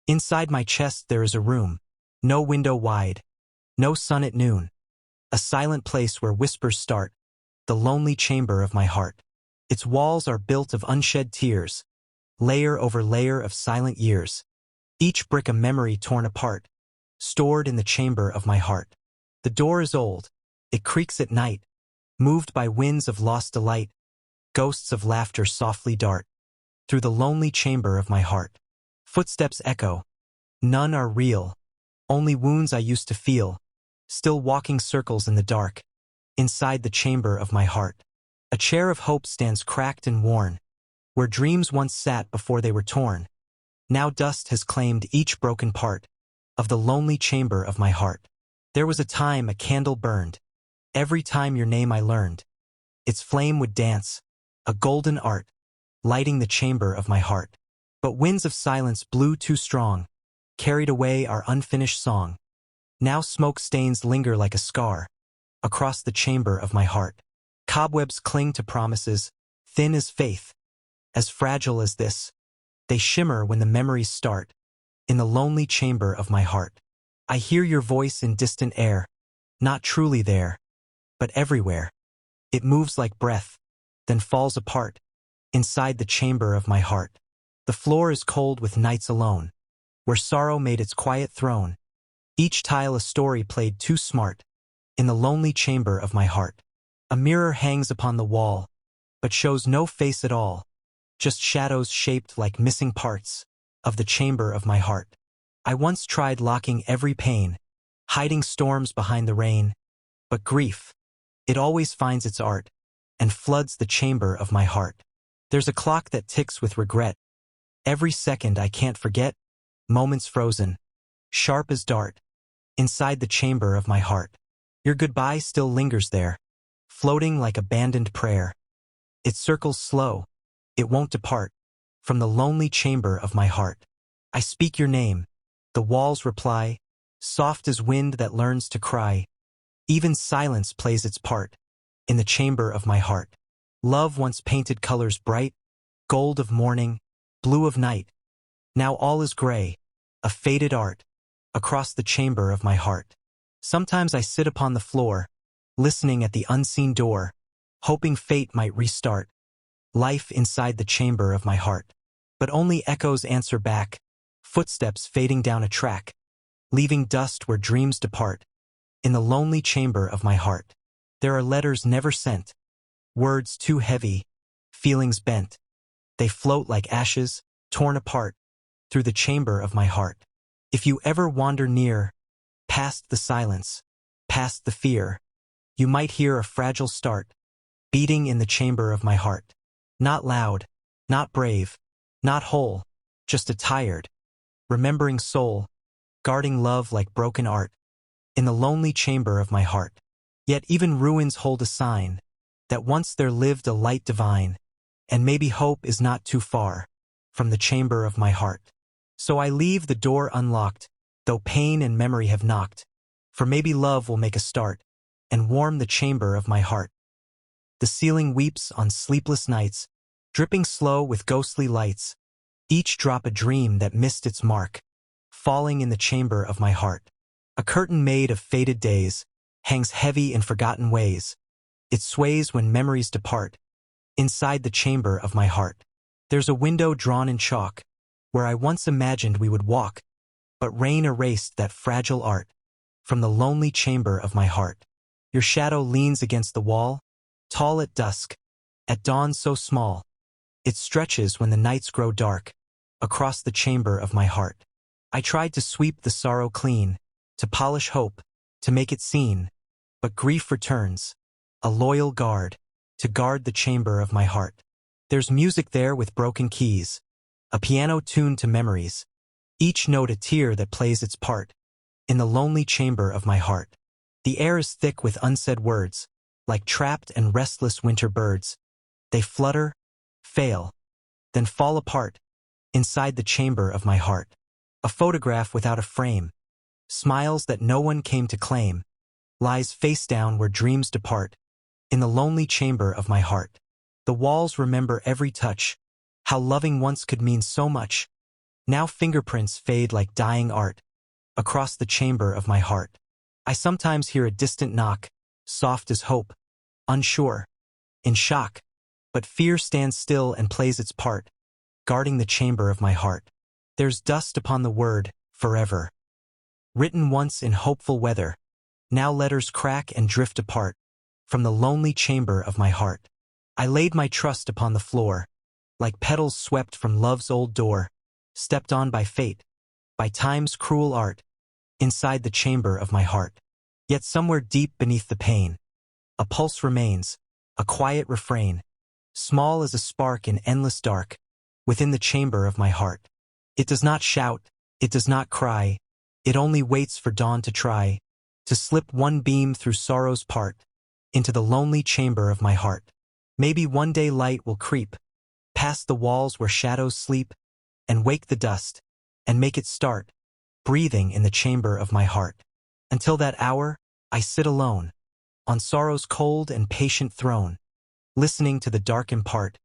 Inside my chest there is a room, no window wide, no sun at noon, a silent place where whispers start, the lonely chamber of my heart. Its walls are built of unshed tears, layer over layer of silent years, each brick a memory torn apart, stored in the chamber of my heart. The door is old, it creaks at night, moved by winds of lost delight, ghosts of laughter softly dart through the lonely chamber of my heart. Footsteps echo, none are real, only wounds I used to feel, still walking circles in the dark, inside the chamber of my heart. A chair of hope stands cracked and worn, where dreams once sat before they were torn. Now dust has claimed each broken part of the lonely chamber of my heart. There was a time a candle burned, every time your name I learned. Its flame would dance, a golden art, lighting the chamber of my heart. But winds of silence blew too strong, carried away our unfinished song. Now smoke stains linger like a scar across the chamber of my heart. Cobwebs cling to promises, thin as faith, as fragile as this. They shimmer when the memories start, in the lonely chamber of my heart. I hear your voice in distant air, not truly there, but everywhere. It moves like breath, then falls apart, inside the chamber of my heart. The floor is cold with nights alone, where sorrow made its quiet throne. Each tile a story played too smart, in the lonely chamber of my heart. A mirror hangs upon the wall, but shows no face at all, just shadows shaped like missing parts of the chamber of my heart. I once tried locking every pain, hiding storms behind the rain, but grief, it always finds its art, and floods the chamber of my heart. There's a clock that ticks with regret, every second I can't forget, moments frozen, sharp as dart, inside the chamber of my heart. Your goodbye still lingers there, floating like abandoned prayer. It circles slow, it won't depart, from the lonely chamber of my heart. I speak your name, the walls reply, soft as wind that learns to cry. Even silence plays its part, in the chamber of my heart. Love once painted colors bright, gold of morning, blue of night. Now all is gray, a faded art, across the chamber of my heart. Sometimes I sit upon the floor, listening at the unseen door, hoping fate might restart life inside the chamber of my heart. But only echoes answer back, footsteps fading down a track, leaving dust where dreams depart. In the lonely chamber of my heart, there are letters never sent, words too heavy, feelings bent. They float like ashes, torn apart, through the chamber of my heart. If you ever wander near, past the silence, past the fear, you might hear a fragile start, beating in the chamber of my heart. Not loud, not brave, not whole, just a tired, remembering soul, guarding love like broken art, in the lonely chamber of my heart. Yet even ruins hold a sign, that once there lived a light divine, and maybe hope is not too far, from the chamber of my heart. So I leave the door unlocked, though pain and memory have knocked, for maybe love will make a start, and warm the chamber of my heart. The ceiling weeps on sleepless nights, dripping slow with ghostly lights, each drop a dream that missed its mark, falling in the chamber of my heart. A curtain made of faded days hangs heavy in forgotten ways. It sways when memories depart, inside the chamber of my heart. There's a window drawn in chalk, where I once imagined we would walk, but rain erased that fragile art, from the lonely chamber of my heart. Your shadow leans against the wall, tall at dusk, at dawn so small. It stretches when the nights grow dark, across the chamber of my heart. I tried to sweep the sorrow clean, to polish hope, to make it seen, but grief returns, a loyal guard, to guard the chamber of my heart. There's music there with broken keys, a piano tuned to memories, each note a tear that plays its part, in the lonely chamber of my heart. The air is thick with unsaid words, like trapped and restless winter birds. They flutter, fail, then fall apart, inside the chamber of my heart. A photograph without a frame, smiles that no one came to claim, lies face down where dreams depart, in the lonely chamber of my heart. The walls remember every touch, how loving once could mean so much. Now fingerprints fade like dying art across the chamber of my heart. I sometimes hear a distant knock, soft as hope, unsure, in shock, but fear stands still and plays its part, guarding the chamber of my heart. There's dust upon the word, forever. Written once in hopeful weather, now letters crack and drift apart, from the lonely chamber of my heart. I laid my trust upon the floor, like petals swept from love's old door, stepped on by fate, by time's cruel art, inside the chamber of my heart. Yet somewhere deep beneath the pain, a pulse remains, a quiet refrain, small as a spark in endless dark, within the chamber of my heart. It does not shout, it does not cry, it only waits for dawn to try, to slip one beam through sorrow's part, into the lonely chamber of my heart. Maybe one day light will creep, past the walls where shadows sleep, and wake the dust, and make it start, breathing in the chamber of my heart. Until that hour, I sit alone, on sorrow's cold and patient throne, listening to the dark impart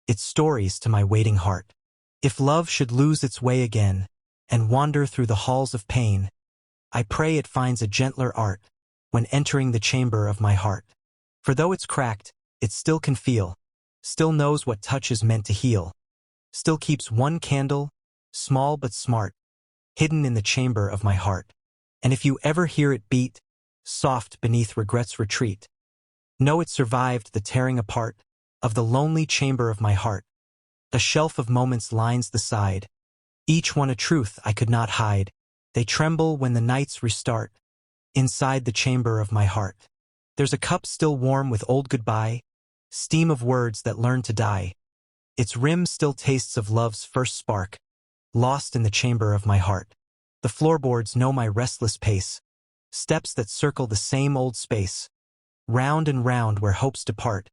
its stories to my waiting heart. If love should lose its way again, and wander through the halls of pain, I pray it finds a gentler art when entering the chamber of my heart. For though it's cracked, it still can feel, still knows what touch is meant to heal, still keeps one candle, small but smart, hidden in the chamber of my heart. And if you ever hear it beat, soft beneath regret's retreat, know it survived the tearing apart of the lonely chamber of my heart. A shelf of moments lines the side, each one a truth I could not hide. They tremble when the nights restart, inside the chamber of my heart. There's a cup still warm with old goodbye, steam of words that learn to die. Its rim still tastes of love's first spark, lost in the chamber of my heart. The floorboards know my restless pace, steps that circle the same old space, round and round where hopes depart,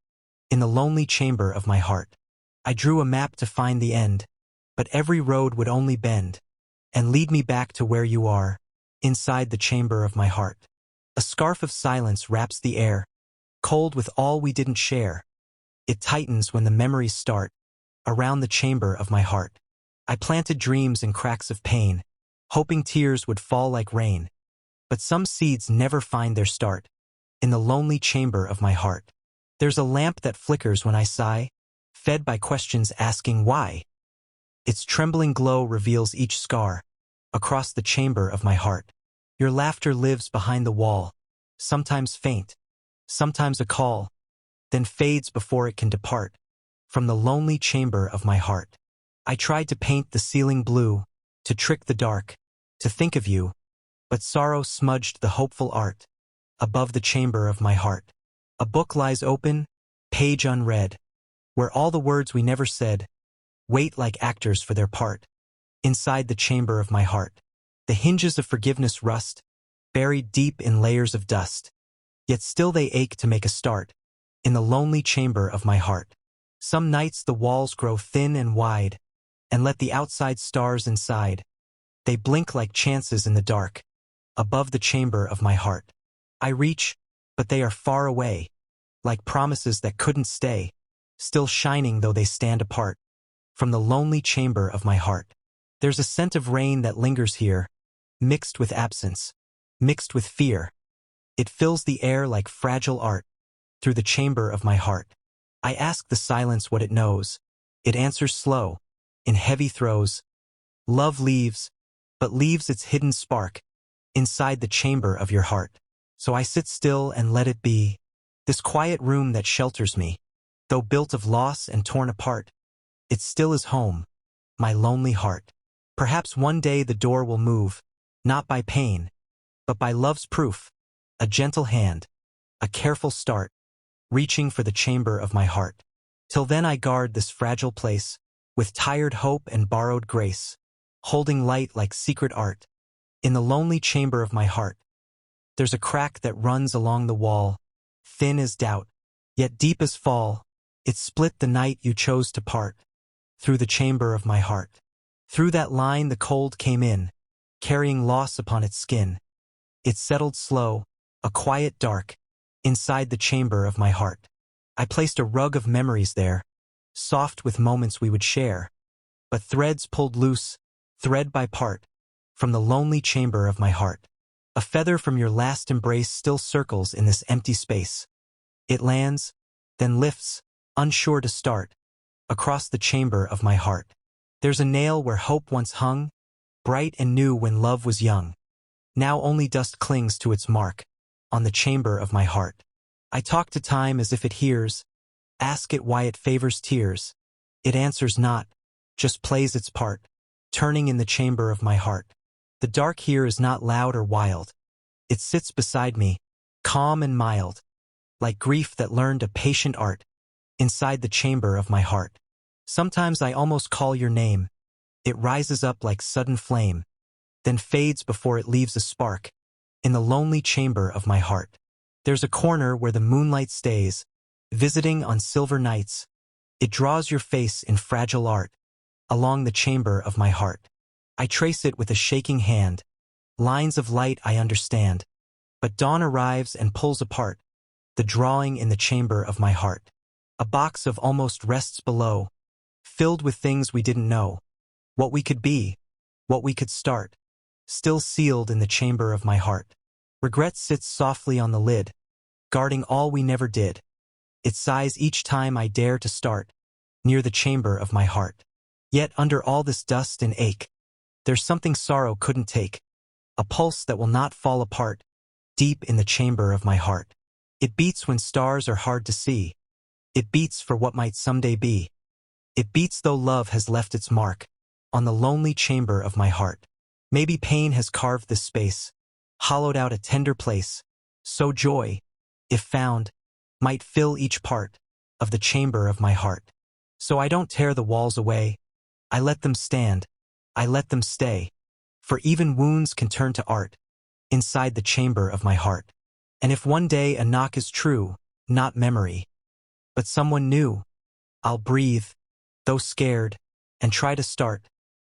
in the lonely chamber of my heart. I drew a map to find the end, but every road would only bend, and lead me back to where you are, inside the chamber of my heart. A scarf of silence wraps the air, cold with all we didn't share. It tightens when the memories start, around the chamber of my heart. I planted dreams in cracks of pain, hoping tears would fall like rain. But some seeds never find their start, in the lonely chamber of my heart. There's a lamp that flickers when I sigh, fed by questions asking why. Its trembling glow reveals each scar, across the chamber of my heart. Your laughter lives behind the wall, sometimes faint, sometimes a call, then fades before it can depart, from the lonely chamber of my heart. I tried to paint the ceiling blue, to trick the dark, to think of you, but sorrow smudged the hopeful art, above the chamber of my heart. A book lies open, page unread, where all the words we never said wait like actors for their part, inside the chamber of my heart. The hinges of forgiveness rust, buried deep in layers of dust, yet still they ache to make a start, in the lonely chamber of my heart. Some nights the walls grow thin and wide, and let the outside stars inside. They blink like chances in the dark, above the chamber of my heart. I reach, but they are far away, like promises that couldn't stay, still shining though they stand apart, from the lonely chamber of my heart. There's a scent of rain that lingers here, mixed with absence, mixed with fear. It fills the air like fragile art, through the chamber of my heart. I ask the silence what it knows. It answers slow, in heavy throes. Love leaves, but leaves its hidden spark, inside the chamber of your heart. So I sit still and let it be, this quiet room that shelters me. Though built of loss and torn apart, it still is home, my lonely heart. Perhaps one day the door will move, not by pain, but by love's proof, a gentle hand, a careful start, reaching for the chamber of my heart. Till then I guard this fragile place, with tired hope and borrowed grace, holding light like secret art, in the lonely chamber of my heart. There's a crack that runs along the wall, thin as doubt, yet deep as fall. It split the night you chose to part, through the chamber of my heart. Through that line the cold came in, carrying loss upon its skin. It settled slow, a quiet dark, inside the chamber of my heart. I placed a rug of memories there, soft with moments we would share. But threads pulled loose, thread by part, from the lonely chamber of my heart. A feather from your last embrace still circles in this empty space. It lands, then lifts, unsure to start, across the chamber of my heart. There's a nail where hope once hung, bright and new when love was young. Now only dust clings to its mark, on the chamber of my heart. I talk to time as if it hears, ask it why it favors tears. It answers not, just plays its part, turning in the chamber of my heart. The dark here is not loud or wild. It sits beside me, calm and mild, like grief that learned a patient art, inside the chamber of my heart. Sometimes I almost call your name. It rises up like sudden flame, then fades before it leaves a spark, in the lonely chamber of my heart. There's a corner where the moonlight stays, visiting on silver nights. It draws your face in fragile art, along the chamber of my heart. I trace it with a shaking hand, lines of light I understand, but dawn arrives and pulls apart the drawing in the chamber of my heart. A box of almost rests below, filled with things we didn't know, what we could be, what we could start, still sealed in the chamber of my heart. Regret sits softly on the lid, guarding all we never did. It sighs each time I dare to start, near the chamber of my heart. Yet under all this dust and ache, there's something sorrow couldn't take, a pulse that will not fall apart, deep in the chamber of my heart. It beats when stars are hard to see. It beats for what might someday be. It beats though love has left its mark, on the lonely chamber of my heart. Maybe pain has carved this space, hollowed out a tender place, so joy, if found, might fill each part of the chamber of my heart. So I don't tear the walls away. I let them stand. I let them stay. For even wounds can turn to art, inside the chamber of my heart. And if one day a knock is true, not memory, but someone new, I'll breathe, though scared, and try to start,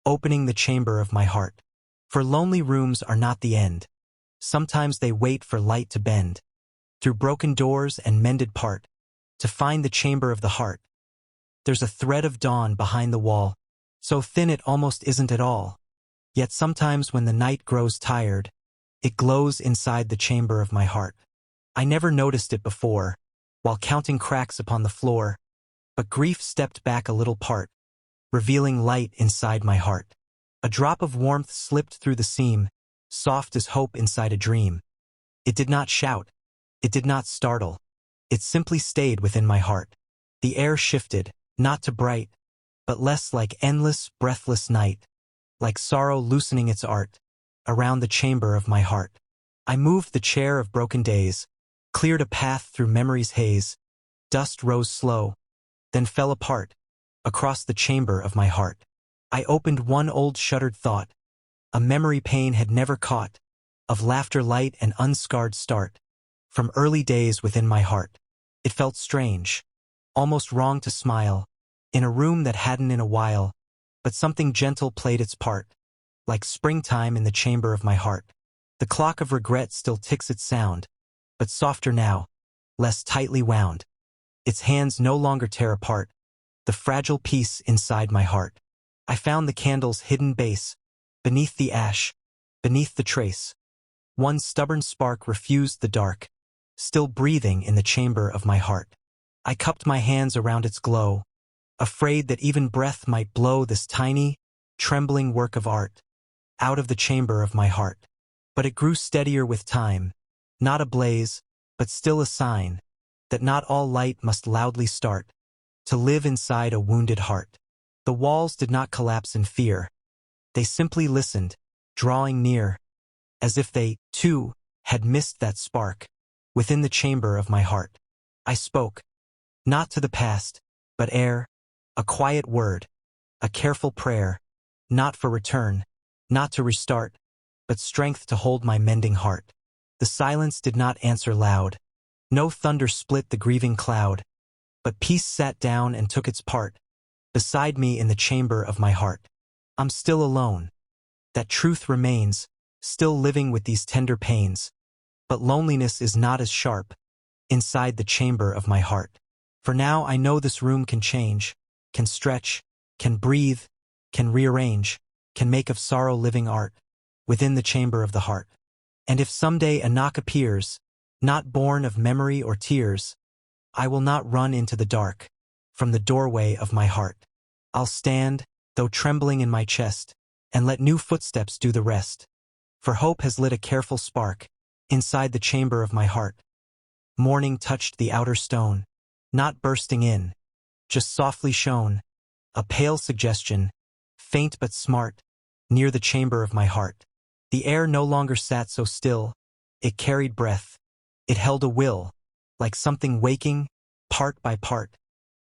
opening the chamber of my heart. For lonely rooms are not the end. Sometimes they wait for light to bend, through broken doors and mended part, to find the chamber of the heart. There's a thread of dawn behind the wall, so thin it almost isn't at all. Yet sometimes when the night grows tired, it glows inside the chamber of my heart. I never noticed it before, while counting cracks upon the floor, but grief stepped back a little part, revealing light inside my heart. A drop of warmth slipped through the seam, soft as hope inside a dream. It did not shout. It did not startle. It simply stayed within my heart. The air shifted, not to bright, but less like endless, breathless night, like sorrow loosening its art, around the chamber of my heart. I moved the chair of broken days, cleared a path through memory's haze. Dust rose slow, then fell apart, across the chamber of my heart. I opened one old shuttered thought, a memory pain had never caught, of laughter light and unscarred start, from early days within my heart. It felt strange, almost wrong to smile, in a room that hadn't in a while, but something gentle played its part, like springtime in the chamber of my heart. The clock of regret still ticks its sound, but softer now, less tightly wound. Its hands no longer tear apart the fragile peace inside my heart. I found the candle's hidden base, beneath the ash, beneath the trace. One stubborn spark refused the dark, still breathing in the chamber of my heart. I cupped my hands around its glow, afraid that even breath might blow this tiny, trembling work of art out of the chamber of my heart. But it grew steadier with time, not a blaze, but still a sign that not all light must loudly start to live inside a wounded heart. The walls did not collapse in fear. They simply listened, drawing near, as if they, too, had missed that spark within the chamber of my heart. I spoke, not to the past, but air, a quiet word, a careful prayer, not for return, not to restart, but strength to hold my mending heart. The silence did not answer loud. No thunder split the grieving cloud, but peace sat down and took its part, beside me in the chamber of my heart. I'm still alone. That truth remains, still living with these tender pains. But loneliness is not as sharp, inside the chamber of my heart. For now I know this room can change, can stretch, can breathe, can rearrange. can make of sorrow living art, within the chamber of the heart. And if someday a knock appears, not born of memory or tears, I will not run into the dark, from the doorway of my heart. I'll stand, though trembling in my chest, and let new footsteps do the rest. For hope has lit a careful spark, inside the chamber of my heart. Morning touched the outer stone, not bursting in, just softly shone, a pale suggestion, faint but smart, near the chamber of my heart. The air no longer sat so still, it carried breath, it held a will, like something waking, part by part,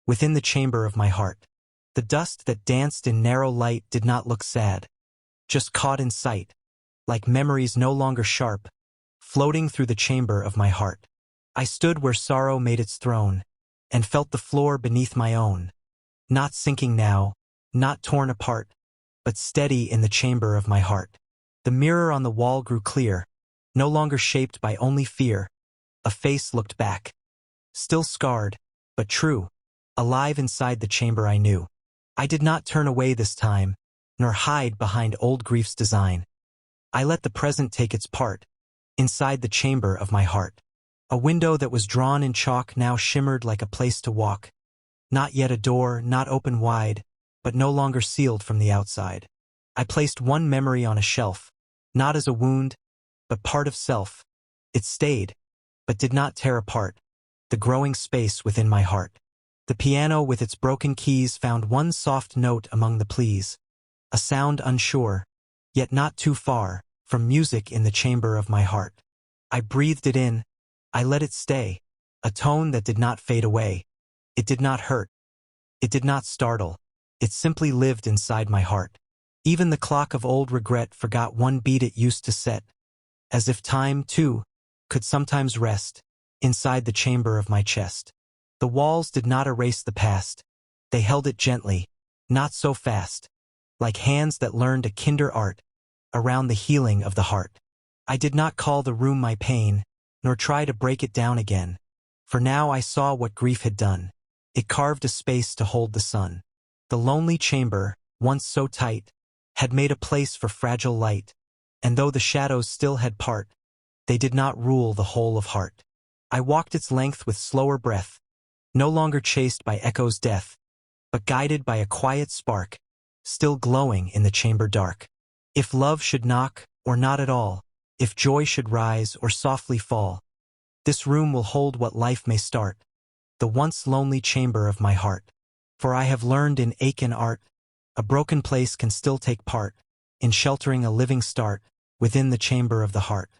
within the chamber of my heart. The dust that danced in narrow light did not look sad, just caught in sight, like memories no longer sharp, floating through the chamber of my heart. I stood where sorrow made its throne, and felt the floor beneath my own, not sinking now, not torn apart, but steady in the chamber of my heart. The mirror on the wall grew clear, no longer shaped by only fear. A face looked back, still scarred, but true, alive inside the chamber I knew. I did not turn away this time, nor hide behind old grief's design. I let the present take its part, inside the chamber of my heart. A window that was drawn in chalk now shimmered like a place to walk. Not yet a door, not open wide, but no longer sealed from the outside. I placed one memory on a shelf, not as a wound, but part of self. It stayed, but did not tear apart, the growing space within my heart. The piano with its broken keys found one soft note among the pleas, a sound unsure, yet not too far, from music in the chamber of my heart. I breathed it in, I let it stay, a tone that did not fade away. It did not hurt. It did not startle. It simply lived inside my heart. Even the clock of old regret forgot one beat it used to set, as if time, too, could sometimes rest, inside the chamber of my chest. The walls did not erase the past. They held it gently, not so fast, like hands that learned a kinder art, around the healing of the heart. I did not call the room my pain, nor try to break it down again, for now I saw what grief had done. It carved a space to hold the sun. The lonely chamber, once so tight, had made a place for fragile light, and though the shadows still had part, they did not rule the whole of heart. I walked its length with slower breath, no longer chased by echo's death, but guided by a quiet spark, still glowing in the chamber dark. If love should knock, or not at all, if joy should rise or softly fall, this room will hold what life may start, the once lonely chamber of my heart. For I have learned in ache and art, a broken place can still take part in sheltering a living start within the chamber of the heart.